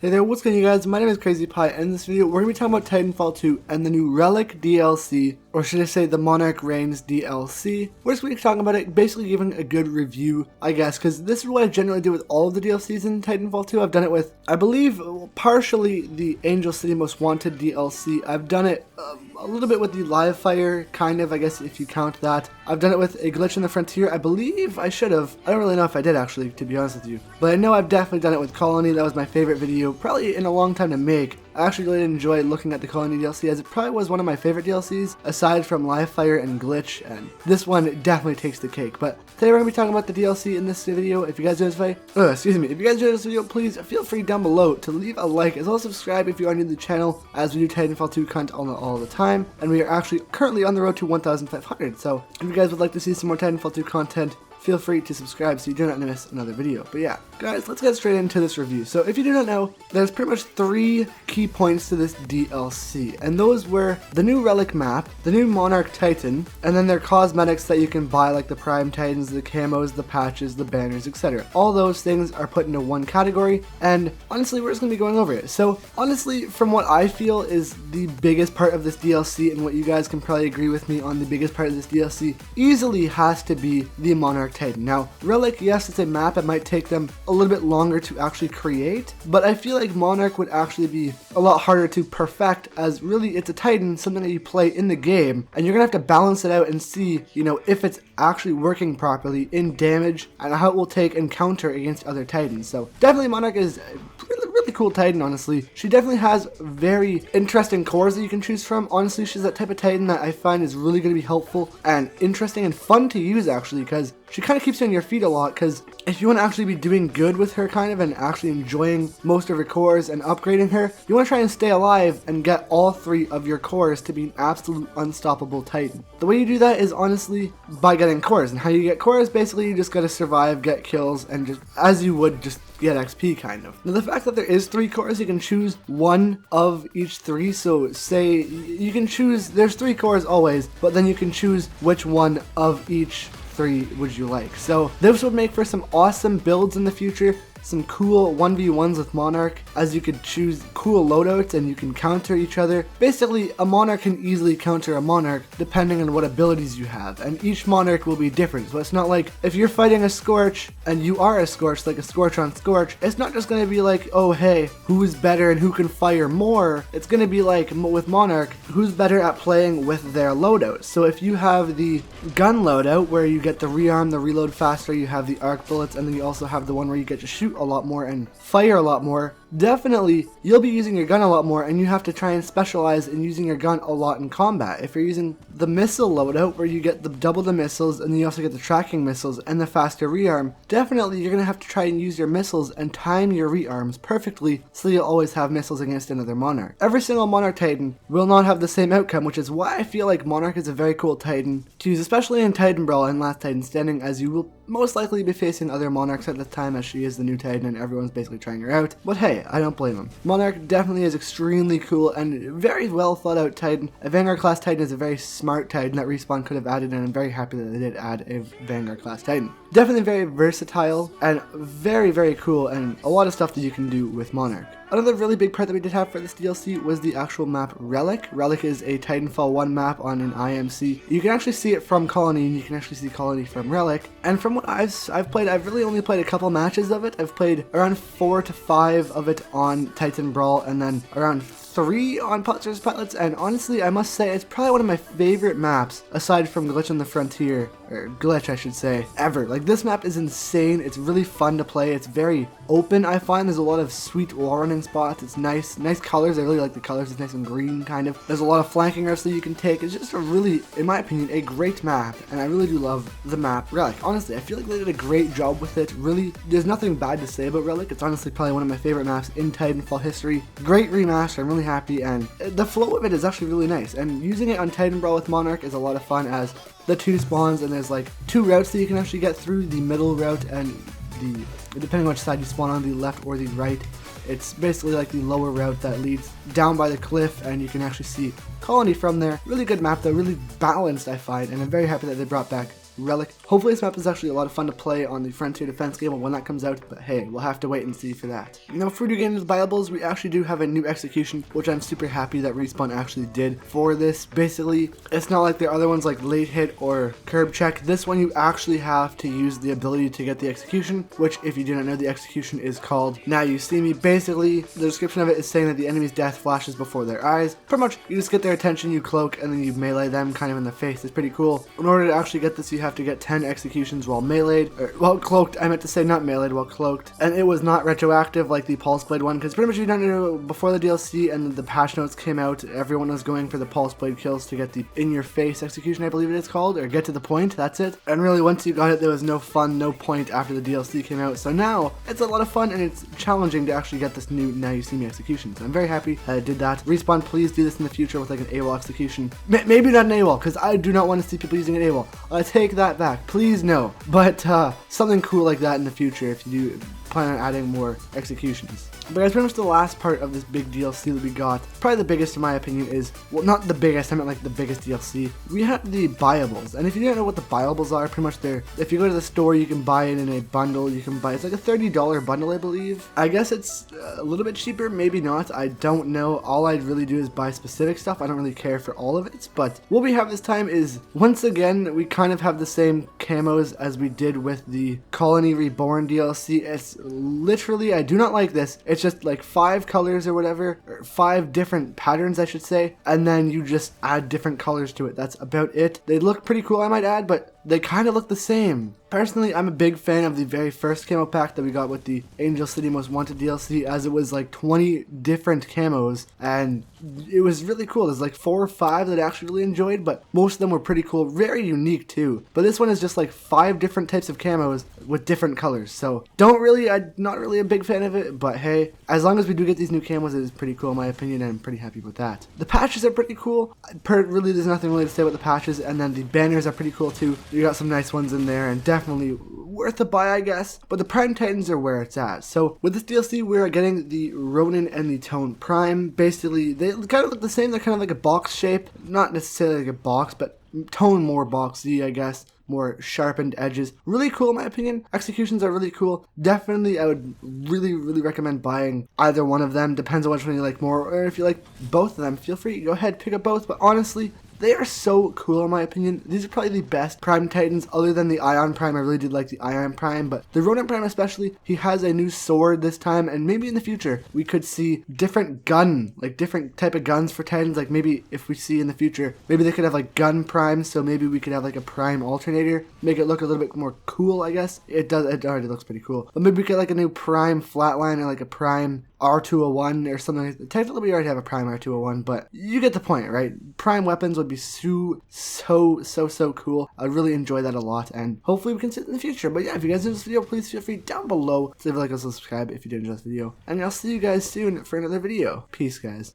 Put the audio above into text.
Hey there, what's going on you guys? My name is Crazy Pie, and in this video we're going to be talking about Titanfall 2 and the new Relic DLC, or should I say the Monarch Reigns DLC. We're just going to be talking about it, basically giving a good review, I guess, because this is what I generally do with all of the DLCs in Titanfall 2. I've done it with, I believe, partially the Angel City Most Wanted DLC. I've done it a little bit with the Live Fire, kind of, I guess, if you count that. I've done it with a Glitch in the Frontier. I believe I should have. I don't really know if I did, actually, to be honest with you. But I know I've definitely done it with Colony. That was my favorite video, probably in a long time to make. I actually really enjoyed looking at the Colony DLC, as it probably was one of my favorite DLCs, aside from Live Fire and Glitch, and this one definitely takes the cake. But today we're going to be talking about the DLC in this video. If you guys enjoy this video, please feel free down below to leave a like, as well as subscribe if you are new to the channel, as we do Titanfall 2 content all the time, and we are actually currently on the road to 1,500, so if you guys would like to see some more Titanfall 2 content, feel free to subscribe so you do not miss another video. But yeah, guys, let's get straight into this review. So if you do not know, there's pretty much 3 key points to this DLC, and those were the new Relic map, the new Monarch Titan, and then their cosmetics that you can buy, like the Prime Titans, the camos, the patches, the banners, etc. All those things are put into one category, and honestly, we're just going to be going over it. So honestly, from what I feel is the biggest part of this DLC, and what you guys can probably agree with me on, the biggest part of this DLC easily has to be the Monarch Titan. Now, Relic, yes, it's a map. It might take them a little bit longer to actually create, but I feel like Monarch would actually be a lot harder to perfect, as really it's a Titan, something that you play in the game, and you're gonna have to balance it out and see, you know, if it's actually working properly in damage and how it will take and counter against other Titans. So definitely Monarch is really cool Titan, honestly. She definitely has very interesting cores that you can choose from. Honestly, she's that type of Titan that I find is really going to be helpful and interesting and fun to use, actually, because she kind of keeps you on your feet a lot, because if you want to actually be doing good with her, kind of, and actually enjoying most of her cores and upgrading her, you want to try and stay alive and get all 3 of your cores to be an absolute unstoppable Titan. The way you do that is honestly by getting cores, and how you get cores, basically you just got to survive, get kills, and just, as you would, just get XP, kind of. Now, the fact that there is 3 cores, you can choose one of each 3, so say you can choose, there's 3 cores always, but then you can choose which one of each 3 would you like. So this would make for some awesome builds in the future, some cool 1v1s with Monarch, as you could choose cool loadouts and you can counter each other. Basically, a Monarch can easily counter a Monarch depending on what abilities you have, and each Monarch will be different. So it's not like if you're fighting a Scorch and you are a Scorch, like a Scorch on Scorch, it's not just going to be like, oh hey, who's better and who can fire more. It's going to be like with Monarch, who's better at playing with their loadouts. So if you have the gun loadout where you get the rearm, the reload faster, you have the arc bullets, and then you also have the one where you get to shoot a lot more and fire a lot more, definitely you'll be using your gun a lot more, and you have to try and specialize in using your gun a lot in combat. If you're using the missile loadout where you get the double the missiles and you also get the tracking missiles and the faster rearm, definitely you're gonna have to try and use your missiles and time your rearms perfectly so you'll always have missiles against another Monarch. Every single Monarch Titan will not have the same outcome, which is why I feel like Monarch is a very cool Titan to use, especially in Titan Brawl and Last Titan Standing, as you will most likely be facing other Monarchs at the time, as she is the new Titan and everyone's basically trying her out. But hey, I don't blame him. Monarch definitely is extremely cool and very well thought out Titan. A Vanguard class Titan is a very smart Titan that Respawn could have added, and I'm very happy that they did add a Vanguard class Titan. Definitely very versatile and very cool, and a lot of stuff that you can do with Monarch. Another really big part that we did have for this DLC was the actual map Relic. Relic is a Titanfall 1 map on an IMC. You can actually see it from Colony, and you can actually see Colony from Relic. And from what I've played, I've really only played a couple matches of it. I've played around 4 to 5 of it on Titan Brawl, and then around 3 on Putzer's Pilots, and honestly, I must say, it's probably one of my favorite maps, aside from Glitch on the Frontier, or Glitch I should say, ever. Like, this map is insane, it's really fun to play, it's very open. I find there's a lot of sweet wall running spots, it's nice colors, I really like the colors, it's nice and green, kind of. There's a lot of flanking routes that you can take. It's just a really, in my opinion, a great map, and I really do love the map Relic. Honestly, I feel like they did a great job with it. Really, there's nothing bad to say about Relic. It's honestly probably one of my favorite maps in Titanfall history. Great remaster, I'm really happy, and the flow of it is actually really nice, and using it on Titan Brawl with Monarch is a lot of fun, as the 2 spawns, and there's like 2 routes that you can actually get through, the middle route and the, depending on which side you spawn on, the left or the right. It's basically like the lower route that leads down by the cliff, and you can actually see Colony from there. Really good map though, really balanced I find, and I'm very happy that they brought back Relic. Hopefully this map is actually a lot of fun to play on the Frontier Defense game when that comes out, but hey, we'll have to wait and see for that. Now for New Games Bibles, we actually do have a new execution, which I'm super happy that Respawn actually did for this. Basically, it's not like the other ones like late hit or curb check. This one you actually have to use the ability to get the execution, which if you do not know, the execution is called Now You See Me. Basically, the description of it is saying that the enemy's death flashes before their eyes. Pretty much, you just get their attention, you cloak, and then you melee them kind of in the face. It's pretty cool. In order to actually get this, you have to get 10 executions while meleeed, or well cloaked. I meant to say not meleeed, while cloaked. And it was not retroactive like the Pulse Blade one, because pretty much you don't know, before the DLC and the patch notes came out, everyone was going for the Pulse Blade kills to get the in-your-face execution, I believe it is called, or get to the point, that's it. And really, once you got it, there was no fun, no point after the DLC came out. So now, it's a lot of fun, and it's challenging to actually get this new Now You See Me execution. So I'm very happy that I did that. Respawn, please do this in the future with like an AWOL execution. Maybe not an AWOL, because I do not want to see people using an AWOL. I take that back. Please no. But something cool like that in the future if you do plan on adding more executions. But that's pretty much the last part of this big DLC that we got. Probably the biggest in my opinion is, well, not the biggest, I meant like the biggest DLC. We have the buyables, and if you don't know what the buyables are, pretty much they're, if you go to the store, you can buy it in a bundle. You can buy, it's like a $30 bundle, I believe. I guess it's a little bit cheaper, maybe not, I don't know. All I'd really do is buy specific stuff. I don't really care for all of it, but what we have this time is, once again, we kind of have the same camos as we did with the Colony Reborn DLC. It's literally, I do not like this, it's just like 5 colors or whatever, or 5 different patterns I should say, and then you just add different colors to it. That's about it. They look pretty cool, I might add, but they kind of look the same. Personally, I'm a big fan of the very first camo pack that we got with the Angel City Most Wanted DLC, as it was like 20 different camos, and it was really cool. There's like 4 or 5 that I actually really enjoyed, but most of them were pretty cool, very unique too. But this one is just like 5 different types of camos with different colors, so I'm not really a big fan of it, but hey, as long as we do get these new camos, it is pretty cool in my opinion, and I'm pretty happy with that. The patches are pretty cool. Really, there's nothing really to say about the patches, and then the banners are pretty cool too. You got some nice ones in there, and definitely worth a buy, I guess. But the Prime Titans are where it's at. So with this DLC, we're getting the Ronin and the Tone Prime. Basically, they kind of look the same. They're kind of like a box shape. Not necessarily like a box, but Tone more boxy, I guess. More sharpened edges. Really cool in my opinion. Executions are really cool. Definitely, I would really recommend buying either one of them. Depends on which one you like more, or if you like both of them, feel free, go ahead, pick up both. But honestly, they are so cool in my opinion. These are probably the best Prime Titans other than the Ion Prime. I really did like the Ion Prime, but the Ronin Prime especially, he has a new sword this time, and maybe in the future we could see different different type of guns for Titans. Like maybe if we see in the future, maybe they could have like gun Prime, so maybe we could have like a Prime alternator, make it look a little bit more cool, I guess. It already looks pretty cool. But maybe we get like a new Prime Flatline or like a Prime R201 or something like that. Technically we already have a Prime R201, but you get the point, right? Prime weapons would be so cool. I'd really enjoy that a lot, and hopefully we can see it in the future. But yeah, if you guys enjoyed this video, please feel free down below to leave a like and subscribe if you did enjoy this video, and I'll see you guys soon for another video. Peace, guys.